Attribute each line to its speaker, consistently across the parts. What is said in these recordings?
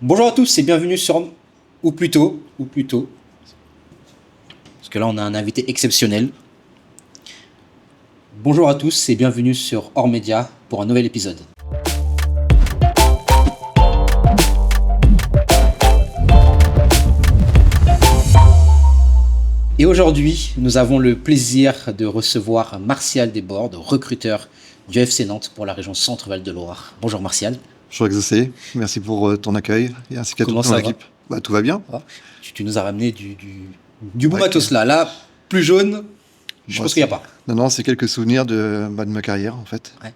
Speaker 1: Bonjour à tous et bienvenue sur... ou plutôt, parce que là on a un invité exceptionnel. Bonjour à tous et bienvenue sur Hors Média pour un nouvel épisode. Et aujourd'hui, nous avons le plaisir de recevoir Martial Desbordes, recruteur du FC Nantes pour la région Centre-Val de Loire. Bonjour Martial.
Speaker 2: Bonjour Exaucé, merci pour ton accueil et ainsi qu'à toute
Speaker 1: Comment
Speaker 2: ton
Speaker 1: ça va?
Speaker 2: équipe. Tout va bien.
Speaker 1: Tu nous as ramené du beau
Speaker 2: Ouais.
Speaker 1: matos là. Là, plus jaune, je
Speaker 2: Bon,
Speaker 1: pense qu'il n'y a pas.
Speaker 2: Non, c'est quelques souvenirs de ma carrière en fait.
Speaker 1: Ouais.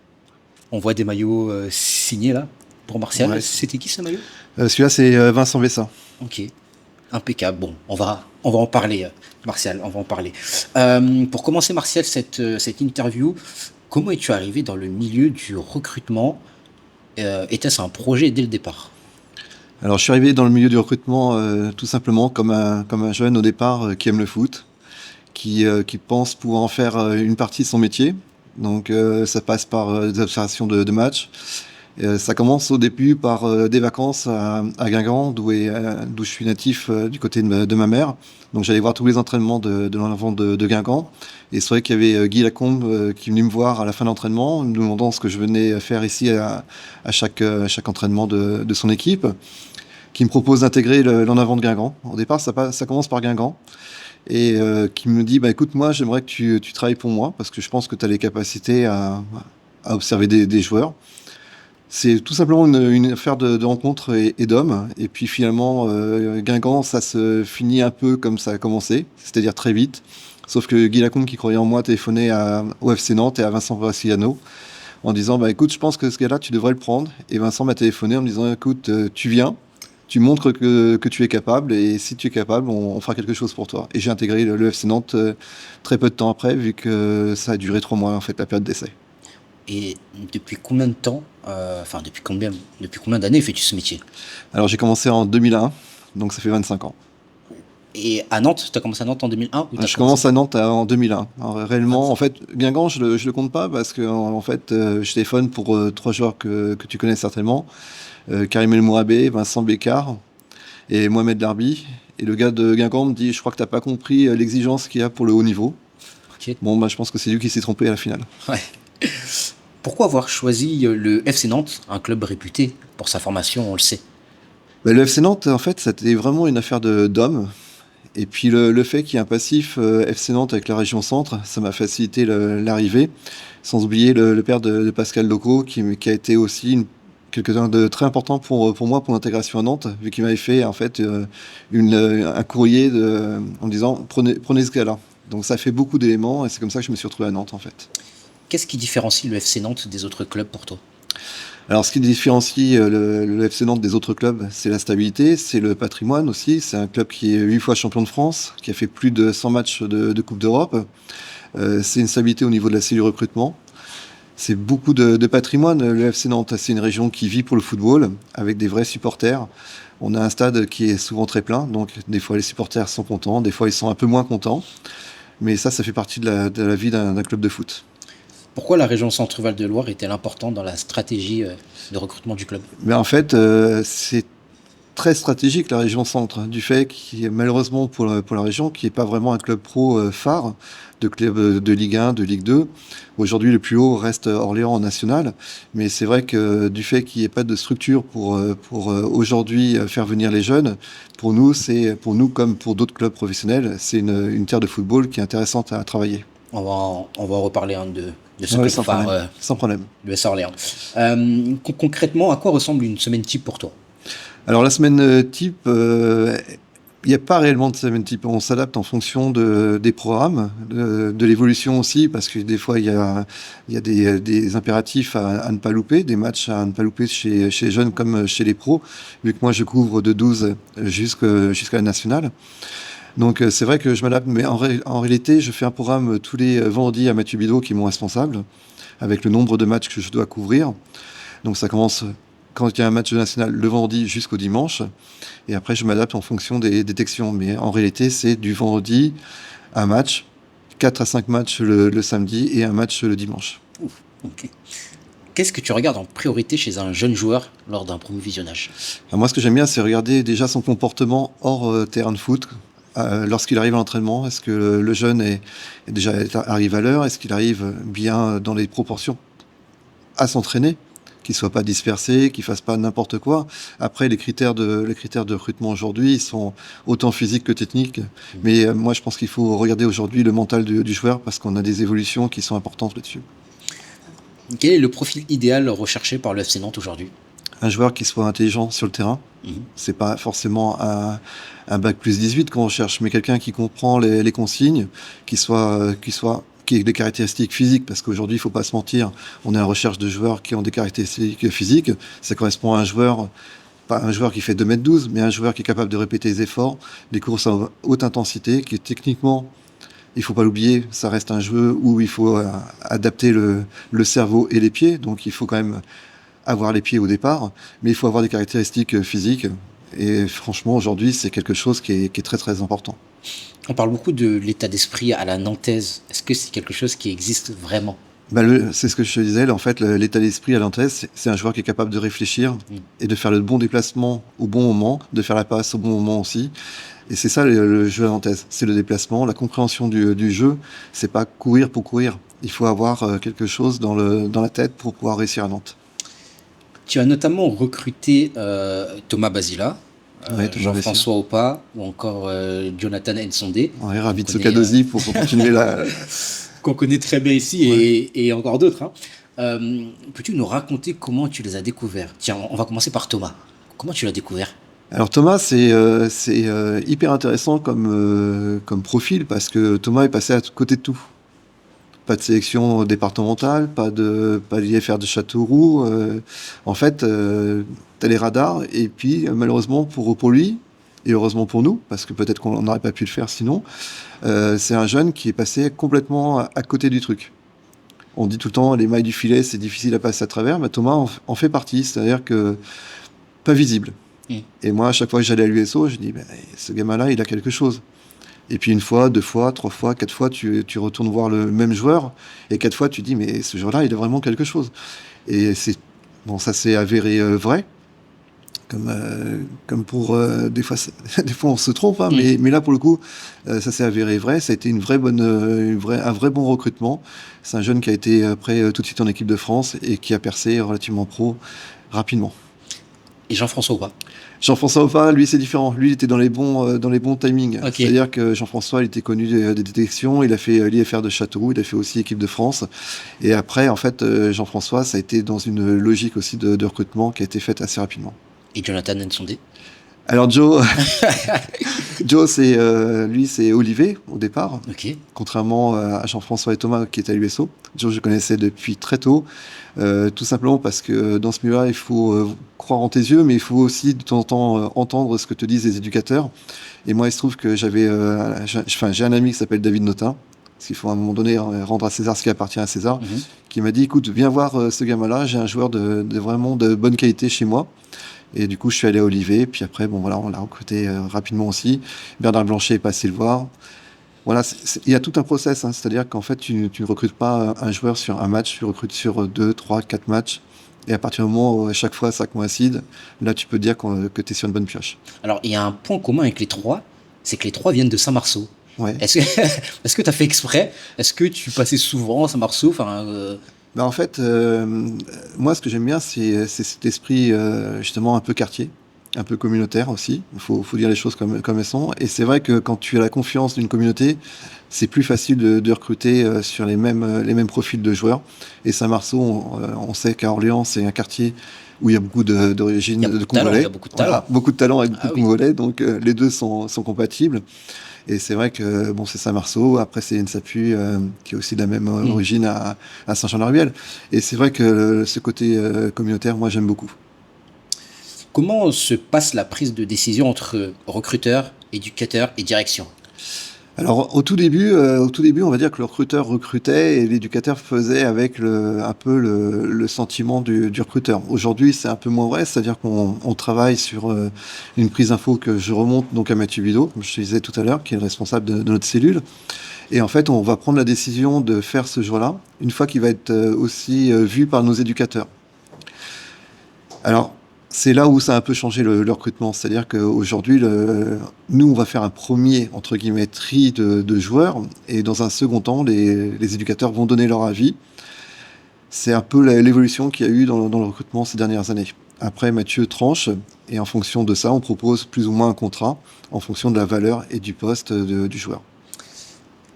Speaker 1: On voit des maillots signés là pour Martial.
Speaker 2: Ouais.
Speaker 1: C'était qui ce maillot?
Speaker 2: Celui-là c'est Vincent Bessa.
Speaker 1: Ok, impeccable. Bon, on va en parler, Martial, on va en parler. Pour commencer, Martial, cette interview, comment es-tu arrivé dans le milieu du recrutement? Était-ce un projet dès le départ?
Speaker 2: Alors je suis arrivé dans le milieu du recrutement tout simplement comme un jeune au départ qui aime le foot, qui pense pouvoir en faire une partie de son métier. Donc ça passe par des observations de matchs. Ça commence au début par des vacances à Guingamp, d'où je suis natif du côté de ma mère. Donc j'allais voir tous les entraînements de l'enfant de Guingamp. Et c'est vrai qu'il y avait Guy Lacombe qui venait me voir à la fin de l'entraînement, me demandant ce que je venais faire ici à chaque entraînement de son équipe, qui me propose d'intégrer l'en avant de Guingamp. Au départ, ça commence par Guingamp. Et qui me dit, écoute, moi j'aimerais que tu travailles pour moi, parce que je pense que tu as les capacités à observer des joueurs. C'est tout simplement une affaire de rencontre et d'hommes. Et puis finalement, Guingamp, ça se finit un peu comme ça a commencé, c'est-à-dire très vite. Sauf que Guy Lacombe, qui croyait en moi, téléphoné au FC Nantes et à Vincent Brasiliano en disant écoute, je pense que ce gars-là, tu devrais le prendre. Et Vincent m'a téléphoné en me disant écoute, tu viens, tu montres que tu es capable, et si tu es capable, on fera quelque chose pour toi. Et j'ai intégré le FC Nantes très peu de temps après, vu que ça a duré 3 mois, en fait, la période d'essai.
Speaker 1: Et depuis combien de temps, depuis combien d'années fais-tu ce métier?
Speaker 2: Alors j'ai commencé en 2001, donc ça fait 25 ans.
Speaker 1: Et à Nantes, tu as commencé à Nantes en 2001 ou t'as
Speaker 2: Je
Speaker 1: commencé...
Speaker 2: commence à Nantes en 2001. Alors, réellement, en fait, Guingamp, je le compte pas parce que en fait, je téléphone pour 3 joueurs que tu connais certainement. Karim El Mouabé, Vincent Bécard et Mohamed Larbi. Et le gars de Guingamp me dit, je crois que t'as pas compris l'exigence qu'il y a pour le haut niveau.
Speaker 1: Ok.
Speaker 2: Bon, je pense que c'est lui qui s'est trompé à la finale.
Speaker 1: Ouais. Pourquoi avoir choisi le FC Nantes, un club réputé pour sa formation, on le sait?
Speaker 2: Le FC Nantes, en fait, c'était vraiment une affaire d'hommes. Et puis le fait qu'il y ait un passif FC Nantes avec la région centre, ça m'a facilité l'arrivée. Sans oublier le père de Pascal Loco, qui a été aussi quelqu'un de très important pour moi, pour l'intégration à Nantes, vu qu'il m'avait fait en fait un courrier en me disant prenez ce gars-là. Donc ça fait beaucoup d'éléments, et c'est comme ça que je me suis retrouvé à Nantes en fait.
Speaker 1: Qu'est-ce qui différencie le FC Nantes des autres clubs pour toi?
Speaker 2: Alors, ce qui différencie le FC Nantes des autres clubs, c'est la stabilité, c'est le patrimoine aussi. C'est un club qui est 8 fois champion de France, qui a fait plus de 100 matchs de Coupe d'Europe. C'est une stabilité au niveau de la cellule recrutement. C'est beaucoup de patrimoine. Le FC Nantes, c'est une région qui vit pour le football, avec des vrais supporters. On a un stade qui est souvent très plein, donc des fois les supporters sont contents, des fois ils sont un peu moins contents. Mais ça fait partie de la vie d'un club de foot.
Speaker 1: Pourquoi la région Centre-Val de Loire est-elle importante dans la stratégie de recrutement du club?
Speaker 2: Mais en fait, c'est très stratégique la région centre, du fait qu'il est malheureusement pour la région, qui n'est pas vraiment un club pro phare de club de Ligue 1, de Ligue 2. Aujourd'hui, le plus haut reste Orléans en national, mais c'est vrai que du fait qu'il n'y ait pas de structure pour aujourd'hui faire venir les jeunes, pour nous comme pour d'autres clubs professionnels, c'est une terre de football qui est intéressante à travailler.
Speaker 1: On va en reparler de ce
Speaker 2: Ouais,
Speaker 1: club
Speaker 2: sans
Speaker 1: phare,
Speaker 2: problème. Sans problème.
Speaker 1: le S Orléans. Concrètement, à quoi ressemble une semaine type pour toi?
Speaker 2: Alors la semaine type, il n'y a pas réellement de semaine type. On s'adapte en fonction des programmes, de l'évolution aussi, parce que des fois il y a des impératifs à ne pas louper, des matchs à ne pas louper chez les jeunes comme chez les pros, vu que moi je couvre de 12 jusqu'à la nationale. Donc c'est vrai que je m'adapte, mais en réalité je fais un programme tous les vendredis à Mathieu Bidot, qui est mon responsable, avec le nombre de matchs que je dois couvrir. Donc ça commence quand il y a un match national le vendredi jusqu'au dimanche. Et après, je m'adapte en fonction des détections. Mais en réalité, c'est du vendredi, un match, 4 à 5 matchs le samedi et un match le dimanche.
Speaker 1: Ok. qu'est-ce que tu regardes en priorité chez un jeune joueur lors d'un premier visionnage?
Speaker 2: Alors moi, ce que j'aime bien, c'est regarder déjà son comportement hors terrain de foot. Lorsqu'il arrive à l'entraînement, est-ce que le jeune arrive à l'heure? Est-ce qu'il arrive bien dans les proportions à s'entraîner? Qu'il soit pas dispersé, qu'il fasse pas n'importe quoi. Après, les critères de recrutement aujourd'hui, ils sont autant physiques que techniques. Mais moi, je pense qu'il faut regarder aujourd'hui le mental du joueur parce qu'on a des évolutions qui sont importantes là-dessus.
Speaker 1: Quel est le profil idéal recherché par le FC Nantes aujourd'hui?
Speaker 2: Un joueur qui soit intelligent sur le terrain,
Speaker 1: Mhm.
Speaker 2: c'est pas forcément un bac plus 18 qu'on recherche, mais quelqu'un qui comprend les consignes, qui ait des caractéristiques physiques, parce qu'aujourd'hui, il faut pas se mentir, on est en recherche de joueurs qui ont des caractéristiques physiques. Ça correspond à un joueur, pas un joueur qui fait 2,12 m, mais un joueur qui est capable de répéter les efforts, des courses à haute intensité, qui est techniquement, il faut pas l'oublier, ça reste un jeu où il faut adapter le cerveau et les pieds, donc il faut quand même avoir les pieds au départ, mais il faut avoir des caractéristiques physiques. Et franchement, aujourd'hui, c'est quelque chose qui est très très important.
Speaker 1: On parle beaucoup de l'état d'esprit à la nantaise. Est-ce que c'est quelque chose qui existe vraiment?
Speaker 2: C'est ce que je te disais, là, en fait, l'état d'esprit à l'Antès, c'est un joueur qui est capable de réfléchir et de faire le bon déplacement au bon moment, de faire la passe au bon moment aussi. Et c'est ça le jeu à l'Antès, c'est le déplacement, la compréhension du jeu. C'est pas courir pour courir. Il faut avoir quelque chose dans la tête pour pouvoir réussir à Nantes.
Speaker 1: Tu as notamment recruté Thomas Basila,
Speaker 2: Ouais, Thomas
Speaker 1: Jean-François Opa ou encore Jonathan Nsondé.
Speaker 2: Ouais, ravi de ce
Speaker 1: connaît,
Speaker 2: Kadosi pour continuer
Speaker 1: qu'on connaît très bien ici et encore d'autres. Hein. Peux-tu nous raconter comment tu les as découverts? Tiens, on va commencer par Thomas. Comment tu l'as découvert?
Speaker 2: Alors Thomas, c'est hyper intéressant comme profil parce que Thomas est passé à côté de tout. Pas de sélection départementale, pas d'IFR de Châteauroux. En fait, t'as les radars et puis malheureusement pour lui et heureusement pour nous, parce que peut-être qu'on n'aurait pas pu le faire sinon, c'est un jeune qui est passé complètement à côté du truc. On dit tout le temps les mailles du filet, c'est difficile à passer à travers, mais Thomas en fait partie, c'est-à-dire que pas visible. Et moi, à chaque fois que j'allais à l'USO, je dis, ce gamin-là, il a quelque chose. Et puis une fois, 2 fois, 3 fois, 4 fois, tu retournes voir le même joueur, et 4 fois, tu dis, mais ce joueur-là, il a vraiment quelque chose. Et ça s'est avéré vrai, comme pour des fois, des fois on se trompe, hein, mais là pour le coup, ça s'est avéré vrai. Ça a été un vrai bon recrutement. C'est un jeune qui a été après tout de suite en équipe de France et qui a percé relativement pro rapidement.
Speaker 1: Et Jean-François Opa?
Speaker 2: Jean-François Opa, lui, c'est différent. Lui, il était dans les bons timings.
Speaker 1: Okay.
Speaker 2: C'est-à-dire que Jean-François, il était connu des détections. Il a fait l'IFR de Châteauroux. Il a fait aussi équipe de France. Et après, en fait, Jean-François, ça a été dans une logique aussi de recrutement qui a été faite assez rapidement.
Speaker 1: Et Jonathan Nsondé?
Speaker 2: Alors Joe, lui, c'est Olivier au départ.
Speaker 1: Okay.
Speaker 2: Contrairement à Jean-François et Thomas qui étaient à l'USO. Joe, je connaissais depuis très tôt. Tout simplement parce que dans ce milieu-là, il faut croire en tes yeux, mais il faut aussi de temps en temps entendre ce que te disent les éducateurs. Et moi, il se trouve que j'ai un ami qui s'appelle David Notin, parce qu'il faut à un moment donné rendre à César ce qui appartient à César, qui m'a dit, écoute, viens voir ce gamin-là, j'ai un joueur vraiment de bonne qualité chez moi. Et du coup, je suis allé à Olivier, puis après, on l'a recruté rapidement aussi. Bernard Blanchet est passé le voir. Voilà, il y a tout un process, hein, c'est-à-dire qu'en fait, tu ne recrutes pas un joueur sur un match, tu recrutes sur 2, 3, 4 matchs. Et à partir du moment où à chaque fois ça coïncide, là, tu peux dire que tu es sur une bonne pioche. Alors,
Speaker 1: il y a un point commun avec les trois, c'est que les trois viennent de Saint-Marceau.
Speaker 2: Ouais.
Speaker 1: Est-ce que tu as fait exprès? Est-ce que tu passais souvent à Saint-Marceau?
Speaker 2: En fait, moi, ce que j'aime bien, c'est cet esprit justement un peu quartier, un peu communautaire aussi. Il faut dire les choses comme elles sont. Et c'est vrai que quand tu as la confiance d'une communauté, c'est plus facile de recruter sur les mêmes profils de joueurs. Et Saint-Marceau, on sait qu'à Orléans, c'est un quartier où il y a beaucoup d'origine de Congolais.
Speaker 1: Il y a beaucoup de talent.
Speaker 2: Voilà, beaucoup de talent avec beaucoup de Congolais. Donc les deux sont compatibles. Et c'est vrai que c'est Saint-Marceau, après c'est Nsapu qui est aussi de la même origine à Saint-Jean-la-Ruelle. Et c'est vrai que ce côté communautaire, moi j'aime beaucoup.
Speaker 1: Comment se passe la prise de décision entre recruteur, éducateur et direction?
Speaker 2: Alors au tout début, on va dire que le recruteur recrutait et l'éducateur faisait avec un peu le sentiment du recruteur. Aujourd'hui, c'est un peu moins vrai, c'est-à-dire qu'on travaille sur une prise d'info que je remonte donc à Mathieu Bidot, comme je te disais tout à l'heure, qui est le responsable de notre cellule. Et en fait, on va prendre la décision de faire ce jour-là, une fois qu'il va être aussi vu par nos éducateurs. Alors, c'est là où ça a un peu changé le recrutement. C'est-à-dire qu'aujourd'hui, nous, on va faire un premier, entre guillemets, tri de joueurs. Et dans un second temps, les éducateurs vont donner leur avis. C'est un peu l'évolution qu'il y a eu dans le recrutement ces dernières années. Après, Mathieu tranche. Et en fonction de ça, on propose plus ou moins un contrat en fonction de la valeur et du poste du joueur.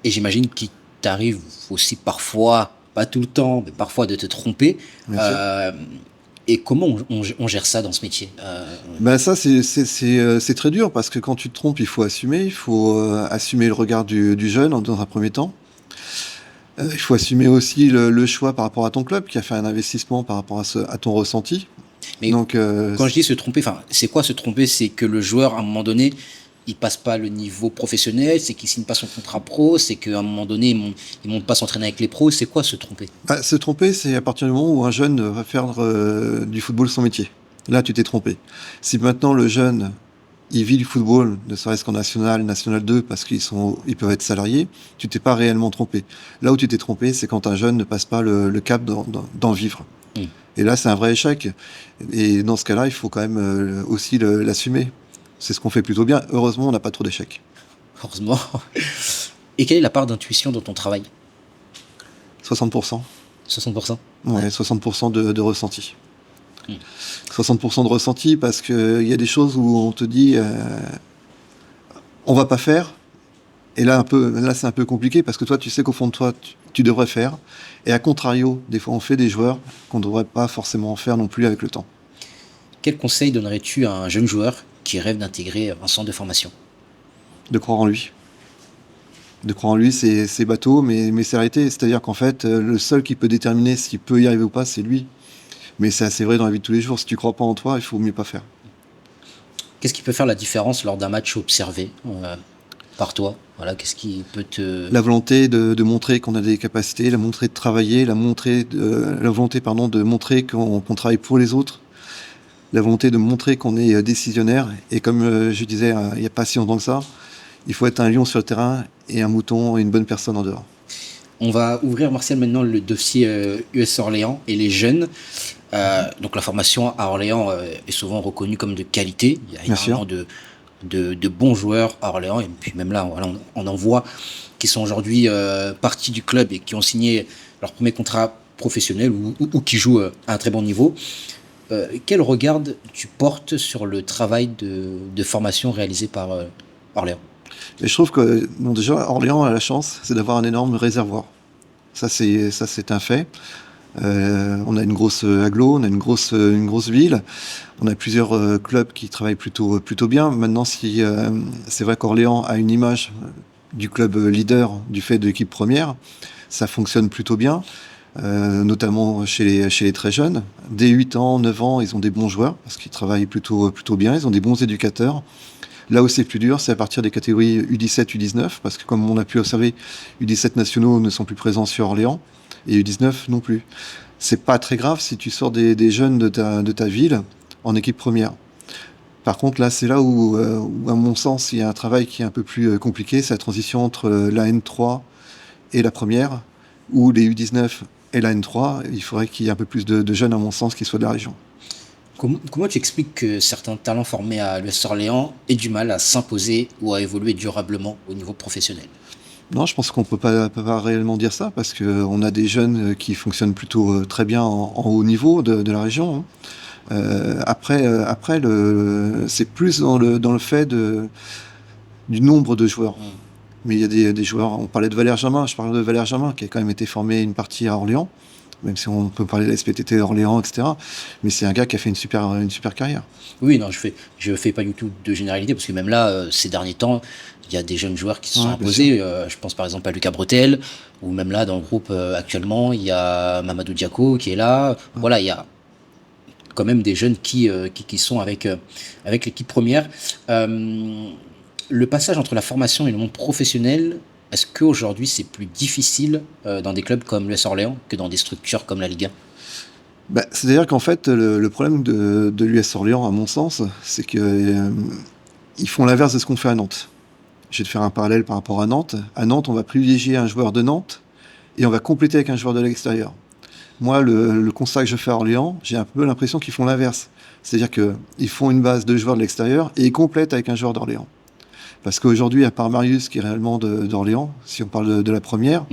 Speaker 1: Et j'imagine qu'il t'arrive aussi parfois, pas tout le temps, mais parfois de te tromper.
Speaker 2: Bien sûr.
Speaker 1: Euh, et comment on gère ça dans ce métier?
Speaker 2: Ben ça, c'est très dur parce que quand tu te trompes, il faut assumer. Il faut assumer le regard du jeune dans un premier temps. Il faut assumer aussi le choix par rapport à ton club qui a fait un investissement par rapport à ton ressenti.
Speaker 1: Mais
Speaker 2: Donc,
Speaker 1: quand je dis se tromper, enfin, c'est quoi se tromper? C'est que le joueur, à un moment donné, il passe pas le niveau professionnel, c'est qu'il signe pas son contrat pro, c'est qu'à un moment donné, il monte pas s'entraîner avec les pros. C'est quoi se tromper?
Speaker 2: bah, se tromper, c'est à partir du moment où un jeune va faire du football son métier. Là, tu t'es trompé. Si maintenant le jeune, il vit du football, ne serait-ce qu'en national, national 2, parce ils peuvent être salariés, tu t'es pas réellement trompé. Là où tu t'es trompé, c'est quand un jeune ne passe pas le cap d'en vivre.
Speaker 1: Hmm.
Speaker 2: Et là, c'est un vrai échec. Et dans ce cas-là, il faut quand même aussi l'assumer. C'est ce qu'on fait plutôt bien. Heureusement, on n'a pas trop d'échecs.
Speaker 1: Heureusement. Et quelle est la part d'intuition dans ton travail?
Speaker 2: 60%.
Speaker 1: 60%? Ouais.
Speaker 2: Ouais, 60% de ressenti.
Speaker 1: Hmm.
Speaker 2: 60% de ressenti parce qu'il y a des choses où on te dit on va pas faire. Et là, là c'est un peu compliqué parce que toi, tu sais qu'au fond de toi, tu devrais faire. Et à contrario, des fois, on fait des joueurs qu'on ne devrait pas forcément faire non plus avec le temps.
Speaker 1: Quel conseil donnerais-tu à un jeune joueur qui rêve d'intégrer un centre de formation?
Speaker 2: De croire en lui. De croire en lui, c'est bateau, mais c'est la réalité. C'est-à-dire qu'en fait, le seul qui peut déterminer s'il peut y arriver ou pas, c'est lui. Mais c'est assez vrai dans la vie de tous les jours. Si tu crois pas en toi, il faut mieux pas faire.
Speaker 1: Qu'est-ce qui peut faire la différence lors d'un match observé par toi? Voilà, qu'est-ce qui peut te...
Speaker 2: La volonté de montrer qu'on a des capacités, la volonté de travailler, la volonté pardon, de montrer qu'on travaille pour les autres, la volonté de montrer qu'on est décisionnaire. Et comme je disais il n'y a pas si longtemps que ça, il faut être un lion sur le terrain et un mouton et une bonne personne en dehors.
Speaker 1: On va ouvrir, Martial, maintenant le dossier US Orléans et les jeunes. Donc la formation à Orléans est souvent reconnue comme de qualité. Il y a
Speaker 2: Bien sûr.
Speaker 1: énormément de bons joueurs à Orléans. Et puis même là, voilà, on en voit qui sont aujourd'hui partis du club et qui ont signé leur premier contrat professionnel ou qui jouent à un très bon niveau. Quel regard tu portes sur le travail de formation réalisé par Orléans?
Speaker 2: Et je trouve que bon, déjà, Orléans a la chance, c'est d'avoir un énorme réservoir. Ça, c'est un fait. On a une grosse agglo, on a une grosse ville. On a plusieurs clubs qui travaillent plutôt bien. Maintenant, si c'est vrai qu'Orléans a une image du club leader du fait de l'équipe première, ça fonctionne plutôt bien, notamment chez les très jeunes. Dès 8 ans, 9 ans, ils ont des bons joueurs parce qu'ils travaillent plutôt bien. Ils ont des bons éducateurs. Là où c'est plus dur, c'est à partir des catégories U17, U19, parce que comme on a pu observer, U17 nationaux ne sont plus présents sur Orléans, et U19 non plus. C'est pas très grave si tu sors des jeunes de ta ville en équipe première. Par contre, là, c'est là où, à mon sens, il y a un travail qui est un peu plus compliqué, c'est la transition entre la N3 et la première, où les U19 et la N3, il faudrait qu'il y ait un peu plus de jeunes, à mon sens, qui soient de la région.
Speaker 1: Comment tu expliques que certains talents formés à l'US Orléans aient du mal à s'imposer ou à évoluer durablement au niveau professionnel?
Speaker 2: Non, je pense qu'on peut pas réellement dire ça parce qu'on a des jeunes qui fonctionnent plutôt très bien en haut niveau de la région. Hein. Après c'est plus dans le fait du nombre de joueurs.
Speaker 1: Mm.
Speaker 2: Mais il y a des joueurs, on parlait de Valère Germain, je parle de Valère Germain qui a quand même été formé une partie à Orléans, même si on peut parler de la SPTT d'Orléans, etc. Mais c'est un gars qui a fait une super carrière.
Speaker 1: Oui, non, je fais pas du tout de généralité parce que même là, ces derniers temps, il y a des jeunes joueurs qui se sont
Speaker 2: Ouais, bien
Speaker 1: imposés. Je pense par exemple à Lucas Bretel, ou même là dans le groupe actuellement, il y a Mamadou Diako qui est là. Voilà, il y a quand même des jeunes qui sont avec l'équipe première. Le passage entre la formation et le monde professionnel, est-ce qu'aujourd'hui c'est plus difficile dans des clubs comme l'US Orléans que dans des structures comme la Ligue 1?
Speaker 2: Bah, c'est-à-dire qu'en fait, le problème de l'US Orléans, à mon sens, c'est que ils font l'inverse de ce qu'on fait à Nantes. Je vais te faire un parallèle par rapport à Nantes. À Nantes, on va privilégier un joueur de Nantes et on va compléter avec un joueur de l'extérieur. Moi, le constat que je fais à Orléans, j'ai un peu l'impression qu'ils font l'inverse. C'est-à-dire qu'ils font une base de joueurs de l'extérieur et ils complètent avec un joueur d'Orléans. Parce qu'aujourd'hui, à part Marius, qui est réellement d'Orléans, si on parle de la première,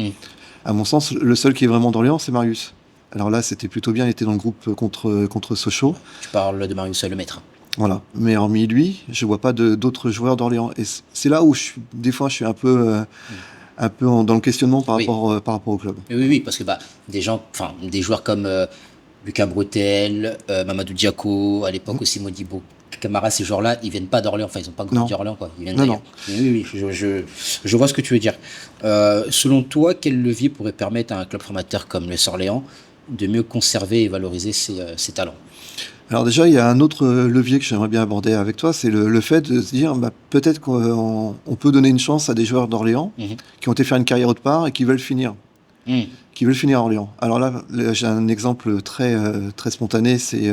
Speaker 2: à mon sens, le seul qui est vraiment d'Orléans, c'est Marius. Alors là, c'était plutôt bien, il était dans le groupe contre Sochaux.
Speaker 1: Tu parles de Marius Lemaître.
Speaker 2: Voilà. Mais hormis lui, je vois pas d'autres joueurs d'Orléans. Et c'est là où des fois, je suis un peu dans le questionnement par rapport au club.
Speaker 1: Oui, parce que des joueurs comme Lucas Bretel, Mamadou Diako, à l'époque aussi Modibo Camara, ces joueurs-là, ils viennent pas d'Orléans. Enfin, ils ont pas grandi à Orléans, quoi. Ils viennent d'ailleurs. Oui, je vois ce que tu veux dire. Selon toi, quel levier pourrait permettre à un club formateur comme l'US Orléans de mieux conserver et valoriser ses talents?
Speaker 2: Alors déjà, il y a un autre levier que j'aimerais bien aborder avec toi, c'est le fait de se dire, peut-être qu'on peut donner une chance à des joueurs d'Orléans qui ont été faire une carrière autre part et qui veulent finir. Qui veulent finir à Orléans. Alors là, j'ai un exemple très spontané, c'est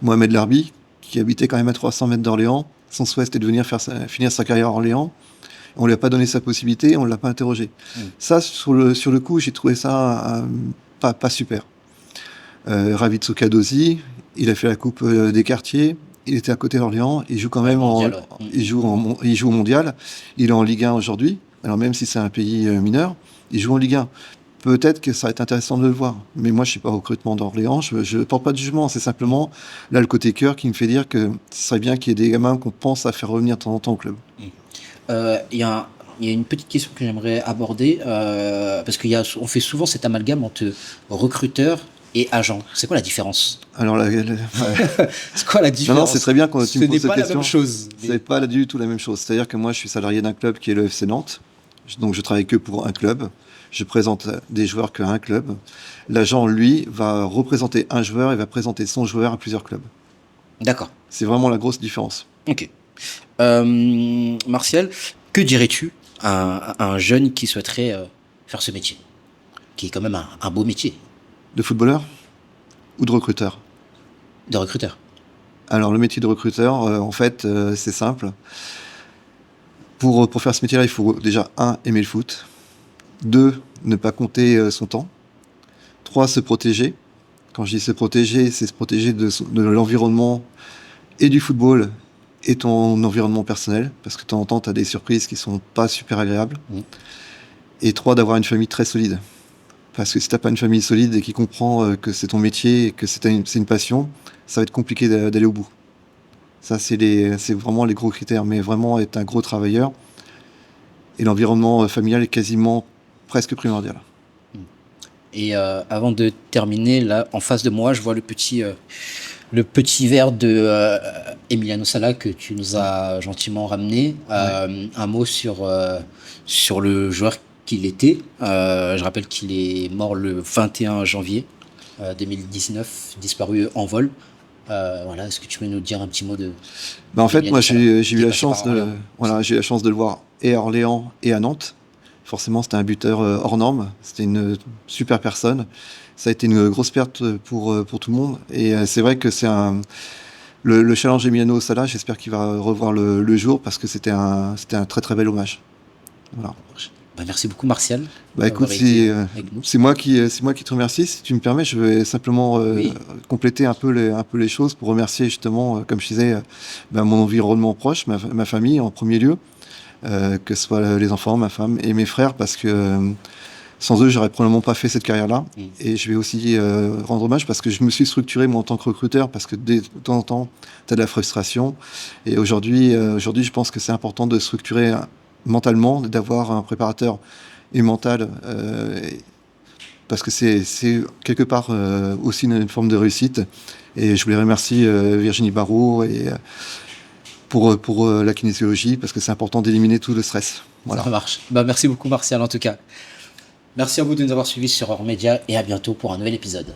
Speaker 2: Mohamed Larbi, qui habitait quand même à 300 mètres d'Orléans. Son souhait, c'était de venir finir sa carrière à Orléans. On lui a pas donné sa possibilité, on l'a pas interrogé. Ça, sur le coup, j'ai trouvé ça pas super. Ravitso Kadosi, il a fait la Coupe des quartiers, il était à côté d'Orléans, il joue quand même il joue au mondial, il est en Ligue 1 aujourd'hui, alors même si c'est un pays mineur, il joue en Ligue 1. Peut-être que ça va être intéressant de le voir, mais moi je suis pas au recrutement d'Orléans, je porte pas de jugement, c'est simplement là le côté cœur qui me fait dire que ce serait bien qu'il y ait des gamins qu'on pense à faire revenir de temps en temps au club.
Speaker 1: Il y a une petite question que j'aimerais aborder, parce qu'on fait souvent cet amalgame entre recruteur et agent. C'est quoi la différence?
Speaker 2: Alors
Speaker 1: c'est quoi la différence?
Speaker 2: Non, c'est très bien quand tu me poses cette question.
Speaker 1: Ce n'est pas la même chose.
Speaker 2: C'est pas du tout la même chose. C'est-à-dire que moi, je suis salarié d'un club qui est le FC Nantes. Donc, je travaille que pour un club. Je présente des joueurs qu'à un club. L'agent, lui, va représenter un joueur et va présenter son joueur à plusieurs clubs.
Speaker 1: D'accord.
Speaker 2: C'est vraiment la grosse différence.
Speaker 1: Ok. Martial, que dirais-tu à un jeune qui souhaiterait faire ce métier, qui est quand même un beau métier?
Speaker 2: De footballeur ou de recruteur?
Speaker 1: De recruteur.
Speaker 2: Alors, le métier de recruteur, en fait, c'est simple. Pour faire ce métier-là, il faut déjà, 1, aimer le foot. 2, ne pas compter son temps. 3, se protéger. Quand je dis se protéger, c'est se protéger de l'environnement et du football et ton environnement personnel, parce que de temps en temps, tu as des surprises qui sont pas super agréables. Et 3, d'avoir une famille très solide. Parce que si tu n'as pas une famille solide et qui comprend que c'est ton métier et que c'est une passion, ça va être compliqué d'aller au bout. Ça, c'est vraiment les gros critères, mais vraiment être un gros travailleur. Et l'environnement familial est quasiment presque primordial.
Speaker 1: Et avant de terminer, là, en face de moi, je vois le petit verre de Emiliano Sala que tu nous as gentiment ramené. Un mot sur le joueur qu'il était. Je rappelle qu'il est mort le 21 janvier 2019, disparu en vol. Voilà, est-ce que tu peux nous dire un petit mot de...
Speaker 2: En fait, moi, j'ai eu la chance de le voir et à Orléans et à Nantes. Forcément, c'était un buteur hors norme. C'était une super personne. Ça a été une grosse perte pour tout le monde. Et c'est vrai que c'est le challenge Emiliano Sala, j'espère qu'il va revoir le jour parce que c'était un très très bel hommage. Voilà.
Speaker 1: Merci beaucoup, Martial.
Speaker 2: Écoute, c'est moi qui te remercie. Si tu me permets, je vais simplement compléter un peu les choses pour remercier justement, comme je disais, mon environnement proche, ma famille en premier lieu, que ce soit les enfants, ma femme et mes frères, parce que sans eux, j'aurais probablement pas fait cette carrière-là. Et je vais aussi rendre hommage parce que je me suis structuré moi en tant que recruteur, parce que de temps en temps, tu as de la frustration. Et aujourd'hui, je pense que c'est important de structurer mentalement, d'avoir un préparateur et mental, parce que c'est quelque part aussi une forme de réussite. Et je voulais remercier Virginie Barrault et pour la kinésiologie, parce que c'est important d'éliminer tout le stress. Voilà.
Speaker 1: Ça marche. Merci beaucoup, Martial, en tout cas. Merci à vous de nous avoir suivis sur Hors Média et à bientôt pour un nouvel épisode.